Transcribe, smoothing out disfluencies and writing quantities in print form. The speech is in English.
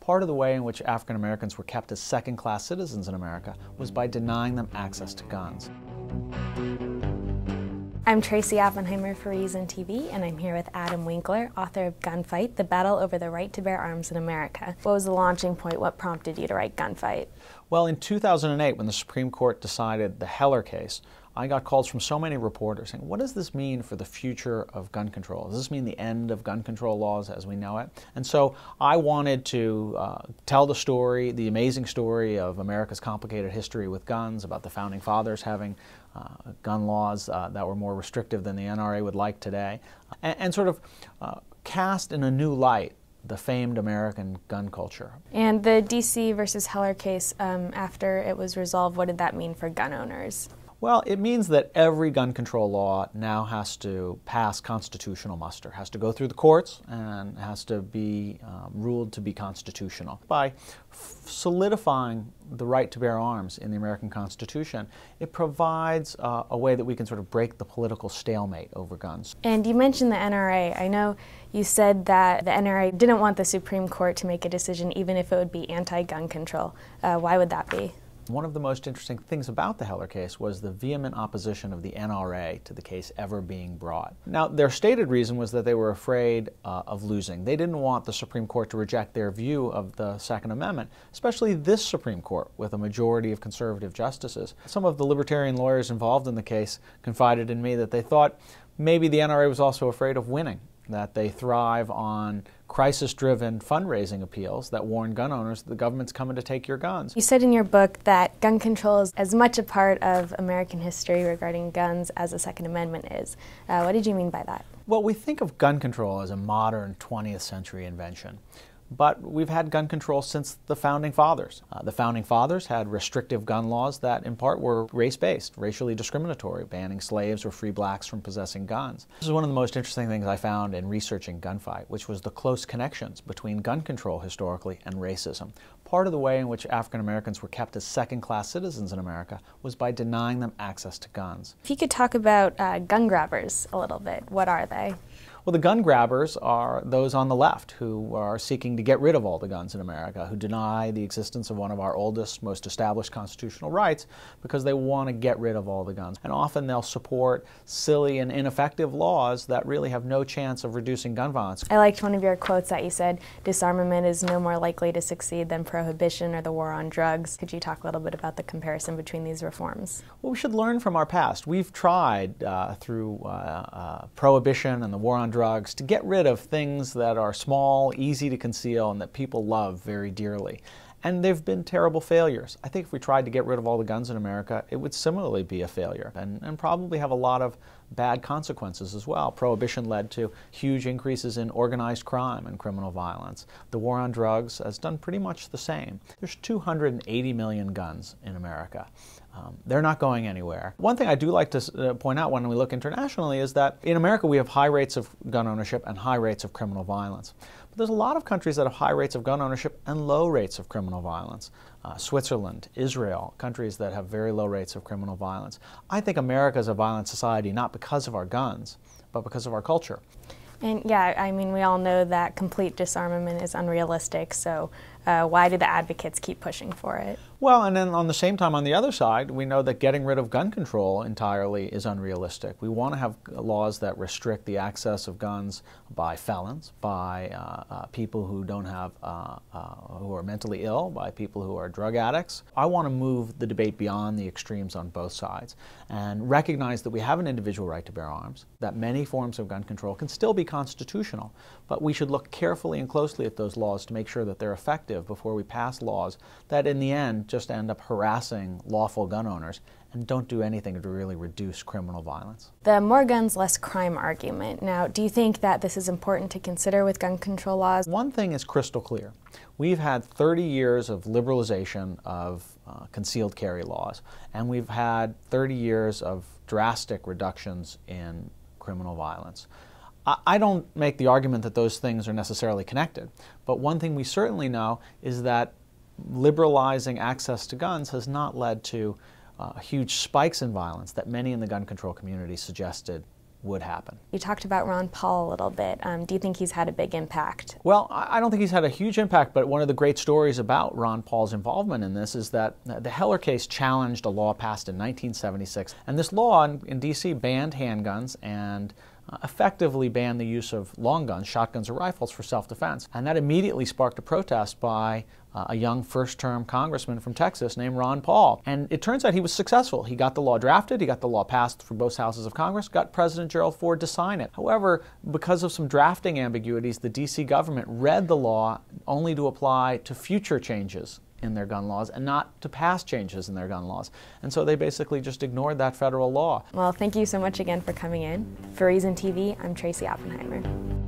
Part of the way in which African Americans were kept as second-class citizens in America was by denying them access to guns. I'm Tracy Oppenheimer for Reason TV, and I'm here with Adam Winkler, author of Gunfight, The Battle Over the Right to Bear Arms in America. What was the launching point? What prompted you to write Gunfight? Well, in 2008, when the Supreme Court decided the Heller case, I got calls from so many reporters saying, what does this mean for the future of gun control? Does this mean the end of gun control laws as we know it? And so I wanted to tell the story, the amazing story of America's complicated history with guns, about the Founding Fathers having gun laws that were more restrictive than the NRA would like today, and sort of cast in a new light the famed American gun culture. And the D.C. versus Heller case, after it was resolved, what did that mean for gun owners? Well, it means that every gun control law now has to pass constitutional muster, has to go through the courts, and has to be ruled to be constitutional. By solidifying the right to bear arms in the American Constitution, it provides a way that we can sort of break the political stalemate over guns. And you mentioned the NRA. I know you said that the NRA didn't want the Supreme Court to make a decision even if it would be anti-gun control. Why would that be? One of the most interesting things about the Heller case was the vehement opposition of the NRA to the case ever being brought. Now, their stated reason was that they were afraid of losing. They didn't want the Supreme Court to reject their view of the Second Amendment, especially this Supreme Court with a majority of conservative justices. Some of the libertarian lawyers involved in the case confided in me that they thought maybe the NRA was also afraid of winning, that they thrive on crisis-driven fundraising appeals that warn gun owners that the government's coming to take your guns. You said in your book that gun control is as much a part of American history regarding guns as the Second Amendment is. What did you mean by that? Well, we think of gun control as a modern 20th century invention. But we've had gun control since the Founding Fathers. The Founding Fathers had restrictive gun laws that in part were race-based, racially discriminatory, banning slaves or free blacks from possessing guns. This is one of the most interesting things I found in researching Gunfight, which was the close connections between gun control historically and racism. Part of the way in which African Americans were kept as second-class citizens in America was by denying them access to guns. If you could talk about gun grabbers a little bit, what are they? Well, the gun grabbers are those on the left who are seeking to get rid of all the guns in America, who deny the existence of one of our oldest, most established constitutional rights because they want to get rid of all the guns. And often they'll support silly and ineffective laws that really have no chance of reducing gun violence. I liked one of your quotes that you said, disarmament is no more likely to succeed than prohibition or the war on drugs. Could you talk a little bit about the comparison between these reforms? Well, we should learn from our past. We've tried through prohibition and the war on drugs to get rid of things that are small, easy to conceal, and that people love very dearly. And they've been terrible failures. I think if we tried to get rid of all the guns in America, it would similarly be a failure and probably have a lot of bad consequences as well. Prohibition led to huge increases in organized crime and criminal violence. The war on drugs has done pretty much the same. There's 280 million guns in America. They're not going anywhere. One thing I do like to point out when we look internationally is that in America we have high rates of gun ownership and high rates of criminal violence. But there's a lot of countries that have high rates of gun ownership and low rates of criminal violence. Switzerland, Israel, countries that have very low rates of criminal violence. I think America is a violent society not because of our guns, but because of our culture. And yeah, I mean, we all know that complete disarmament is unrealistic, so why do the advocates keep pushing for it? Well, and then on the same time, on the other side, we know that getting rid of gun control entirely is unrealistic. We want to have laws that restrict the access of guns by felons, by people who don't have, who are mentally ill, by people who are drug addicts. I want to move the debate beyond the extremes on both sides and recognize that we have an individual right to bear arms, that many forms of gun control can still be constitutional, but we should look carefully and closely at those laws to make sure that they're effective before we pass laws that in the end just end up harassing lawful gun owners and don't do anything to really reduce criminal violence. The more guns, less crime argument. Now, do you think that this is important to consider with gun control laws? One thing is crystal clear. We've had 30 years of liberalization of concealed carry laws, and we've had 30 years of drastic reductions in criminal violence. I don't make the argument that those things are necessarily connected, but one thing we certainly know is that liberalizing access to guns has not led to huge spikes in violence that many in the gun control community suggested would happen. You talked about Ron Paul a little bit. Do you think he's had a big impact? Well, I don't think he's had a huge impact, but one of the great stories about Ron Paul's involvement in this is that the Heller case challenged a law passed in 1976, and this law in D.C. banned handguns and effectively banned the use of long guns, shotguns or rifles, for self-defense. And that immediately sparked a protest by a young first-term congressman from Texas named Ron Paul. And it turns out he was successful. He got the law drafted, he got the law passed through both houses of Congress, got President Gerald Ford to sign it. However, because of some drafting ambiguities, the D.C. government read the law only to apply to future changes in their gun laws and not to past changes in their gun laws. And so they basically just ignored that federal law. Well, thank you so much again for coming in. For Reason TV, I'm Tracy Oppenheimer.